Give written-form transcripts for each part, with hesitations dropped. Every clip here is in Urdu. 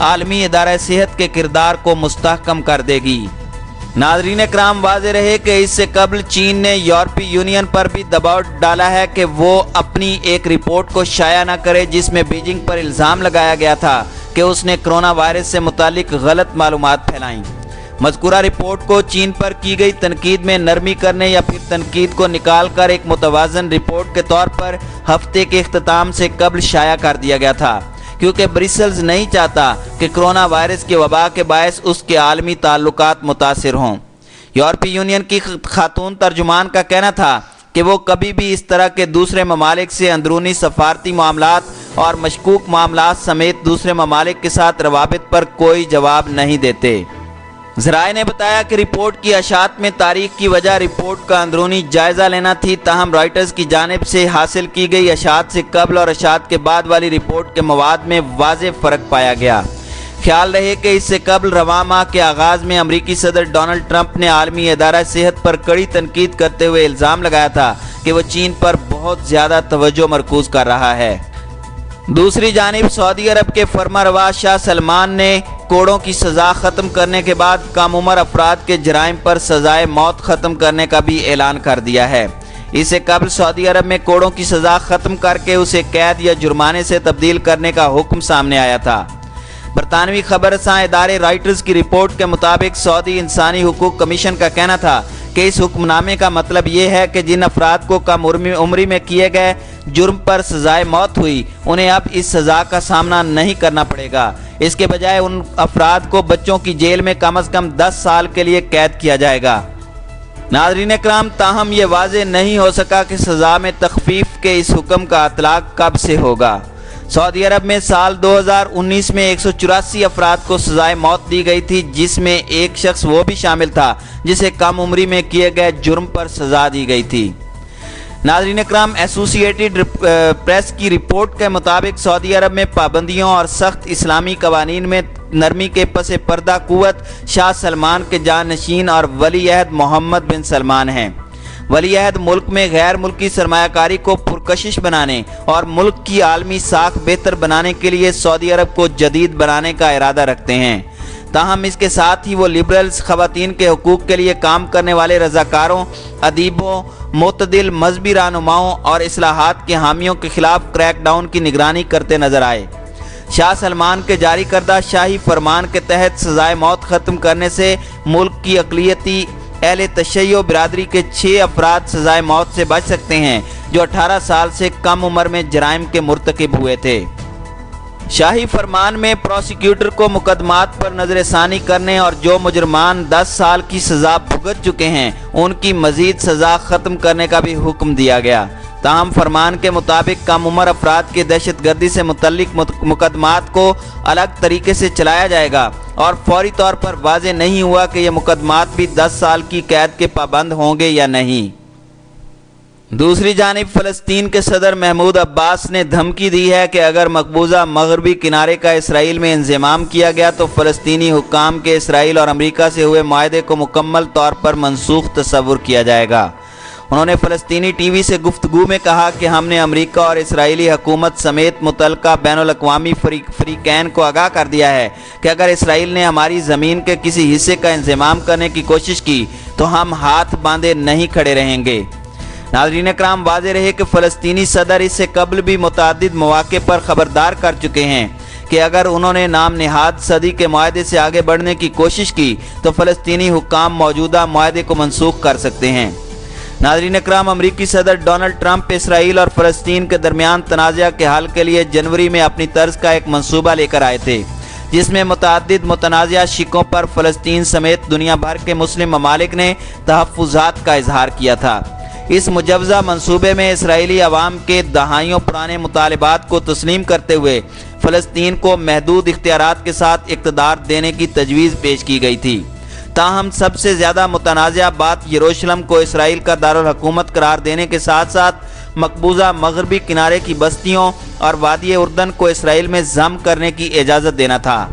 عالمی ادارہ صحت کے کردار کو مستحکم کر دے گی۔ ناظرین اکرام، واضح رہے کہ اس سے قبل چین نے یورپی یونین پر بھی دباؤ ڈالا ہے کہ وہ اپنی ایک رپورٹ کو شائع نہ کرے جس میں بیجنگ پر الزام لگایا گیا تھا کہ اس نے کرونا وائرس سے متعلق غلط معلومات پھیلائیں۔ مذکورہ رپورٹ کو چین پر کی گئی تنقید میں نرمی کرنے یا پھر تنقید کو نکال کر ایک متوازن رپورٹ کے طور پر ہفتے کے اختتام سے قبل شائع کر دیا گیا تھا، کیونکہ برسلز نہیں چاہتا کہ کرونا وائرس کی وبا کے باعث اس کے عالمی تعلقات متاثر ہوں۔ یورپی یونین کی خاتون ترجمان کا کہنا تھا کہ وہ کبھی بھی اس طرح کے دوسرے ممالک سے اندرونی سفارتی معاملات اور مشکوک معاملات سمیت دوسرے ممالک کے ساتھ روابط پر کوئی جواب نہیں دیتے۔ ذرائع نے بتایا کہ رپورٹ کی اشاعت میں تاریخ کی وجہ رپورٹ کا اندرونی جائزہ لینا تھی، تاہم رائٹرز کی جانب سے حاصل کی گئی اشاعت سے قبل اور اشاعت کے بعد والی رپورٹ کے مواد میں واضح فرق پایا گیا۔ خیال رہے کہ اس سے قبل رواں ماہ کے آغاز میں امریکی صدر ڈونلڈ ٹرمپ نے عالمی ادارہ صحت پر کڑی تنقید کرتے ہوئے الزام لگایا تھا کہ وہ چین پر بہت زیادہ توجہ مرکوز کر رہا ہے۔ دوسری جانب سعودی عرب کے فرمانروا شاہ سلمان نے کوڑوں کی سزا ختم کرنے کے بعد کم عمر افراد کے جرائم پر سزائے موت ختم کرنے کا بھی اعلان کر دیا ہے۔ اس سے قبل سعودی عرب میں کوڑوں کی سزا ختم کر کے اسے قید یا جرمانے سے تبدیل کرنے کا حکم سامنے آیا تھا۔ برطانوی خبر رساں ادارے رائٹرز کی رپورٹ کے مطابق سعودی انسانی حقوق کمیشن کا کہنا تھا کہ اس حکم نامے کا مطلب یہ ہے کہ جن افراد کو کم عمری میں کیے گئے جرم پر سزائے موت ہوئی انہیں اب اس سزا کا سامنا نہیں کرنا پڑے گا، اس کے بجائے ان افراد کو بچوں کی جیل میں کم از کم 10 سال کے لیے قید کیا جائے گا۔ ناظرین اکرام، تاہم یہ واضح نہیں ہو سکا کہ سزا میں تخفیف کے اس حکم کا اطلاق کب سے ہوگا۔ سعودی عرب میں سال 2019 میں 184 افراد کو سزائے موت دی گئی تھی، جس میں ایک شخص وہ بھی شامل تھا جسے کم عمری میں کیے گئے جرم پر سزا دی گئی تھی۔ ناظرین اکرام، ایسوسی ایٹڈ پریس کی رپورٹ کے مطابق سعودی عرب میں پابندیوں اور سخت اسلامی قوانین میں نرمی کے پس پردہ قوت شاہ سلمان کے جانشین اور ولی عہد محمد بن سلمان ہیں۔ ولی عہد ملک میں غیر ملکی سرمایہ کاری کو پرکشش بنانے اور ملک کی عالمی ساکھ بہتر بنانے کے لیے سعودی عرب کو جدید بنانے کا ارادہ رکھتے ہیں، تاہم اس کے ساتھ ہی وہ لبرلز، خواتین کے حقوق کے لیے کام کرنے والے رضاکاروں، ادیبوں، معتدل مذہبی رہنماؤں اور اصلاحات کے حامیوں کے خلاف کریک ڈاؤن کی نگرانی کرتے نظر آئے۔ شاہ سلمان کے جاری کردہ شاہی فرمان کے تحت سزائے موت ختم کرنے سے ملک کی اقلیتی اہل تشیع برادری کے 6 افراد سزائے موت سے بچ سکتے ہیں جو 18 سال سے کم عمر میں جرائم کے مرتکب ہوئے تھے۔ شاہی فرمان میں پروسیکیوٹر کو مقدمات پر نظر ثانی کرنے اور جو مجرمان 10 سال کی سزا بھگت چکے ہیں ان کی مزید سزا ختم کرنے کا بھی حکم دیا گیا۔ تاہم فرمان کے مطابق کم عمر افراد کی دہشت گردی سے متعلق مقدمات کو الگ طریقے سے چلایا جائے گا اور فوری طور پر واضح نہیں ہوا کہ یہ مقدمات بھی 10 سال کی قید کے پابند ہوں گے یا نہیں۔ دوسری جانب فلسطین کے صدر محمود عباس نے دھمکی دی ہے کہ اگر مقبوضہ مغربی کنارے کا اسرائیل میں انضمام کیا گیا تو فلسطینی حکام کے اسرائیل اور امریکہ سے ہوئے معاہدے کو مکمل طور پر منسوخ تصور کیا جائے گا۔ انہوں نے فلسطینی ٹی وی سے گفتگو میں کہا کہ ہم نے امریکہ اور اسرائیلی حکومت سمیت متعلقہ بین الاقوامی فریقین کو آگاہ کر دیا ہے کہ اگر اسرائیل نے ہماری زمین کے کسی حصے کا انضمام کرنے کی کوشش کی تو ہم ہاتھ باندھے نہیں کھڑے رہیں گے۔ ناظرین اکرام، واضح رہے کہ فلسطینی صدر اس سے قبل بھی متعدد مواقع پر خبردار کر چکے ہیں کہ اگر انہوں نے نام نہاد صدی کے معاہدے سے آگے بڑھنے کی کوشش کی تو فلسطینی حکام موجودہ معاہدے کو منسوخ کر سکتے ہیں۔ ناظرین اکرام، امریکی صدر ڈونلڈ ٹرمپ اسرائیل اور فلسطین کے درمیان تنازع کے حل کے لیے جنوری میں اپنی طرز کا ایک منصوبہ لے کر آئے تھے جس میں متعدد متنازع شقوں پر فلسطین سمیت دنیا بھر کے مسلم ممالک نے تحفظات کا اظہار کیا تھا۔ اس مجوزہ منصوبے میں اسرائیلی عوام کے دہائیوں پرانے مطالبات کو تسلیم کرتے ہوئے فلسطین کو محدود اختیارات کے ساتھ اقتدار دینے کی تجویز پیش کی گئی تھی۔ تاہم سب سے زیادہ متنازع بات یروشلم کو اسرائیل کا دارالحکومت قرار دینے کے ساتھ ساتھ مقبوضہ مغربی کنارے کی بستیوں اور وادی اردن کو اسرائیل میں ضم کرنے کی اجازت دینا تھا۔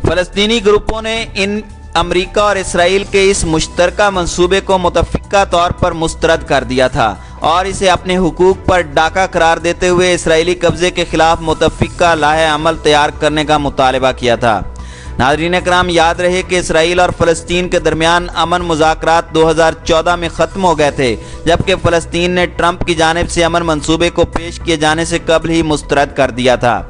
فلسطینی گروپوں نے ان امریکہ اور اسرائیل کے اس مشترکہ منصوبے کو متفقہ طور پر مسترد کر دیا تھا اور اسے اپنے حقوق پر ڈاکہ قرار دیتے ہوئے اسرائیلی قبضے کے خلاف متفقہ لائحہ عمل تیار کرنے کا مطالبہ کیا تھا۔ ناظرین کرام، یاد رہے کہ اسرائیل اور فلسطین کے درمیان امن مذاکرات 2014 میں ختم ہو گئے تھے، جبکہ فلسطین نے ٹرمپ کی جانب سے امن منصوبے کو پیش کیے جانے سے قبل ہی مسترد کر دیا تھا۔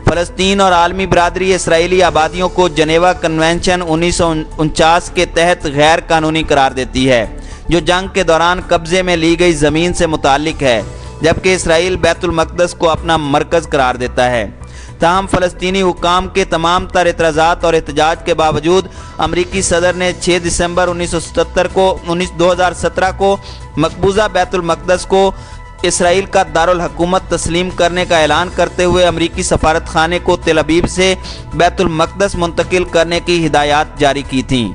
فلسطین اور عالمی برادری اسرائیلی آبادیوں کو جنیوا کنونشن 1949 کے تحت غیر قانونی قرار دیتی ہے، جو جنگ کے دوران قبضے میں لی گئی زمین سے متعلق ہے، جبکہ اسرائیل بیت المقدس کو اپنا مرکز قرار دیتا ہے۔ تاہم فلسطینی حکام کے تمام تر اعتراضات اور احتجاج کے باوجود امریکی صدر نے 6 دسمبر 2017 کو مقبوضہ بیت المقدس کو اسرائیل کا دارالحکومت تسلیم کرنے کا اعلان کرتے ہوئے امریکی سفارت خانے کو تل ابیب سے بیت المقدس منتقل کرنے کی ہدایات جاری کی تھیں۔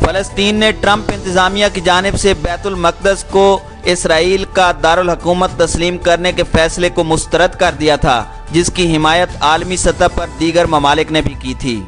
فلسطین نے ٹرمپ انتظامیہ کی جانب سے بیت المقدس کو اسرائیل کا دارالحکومت تسلیم کرنے کے فیصلے کو مسترد کر دیا تھا، جس کی حمایت عالمی سطح پر دیگر ممالک نے بھی کی تھی۔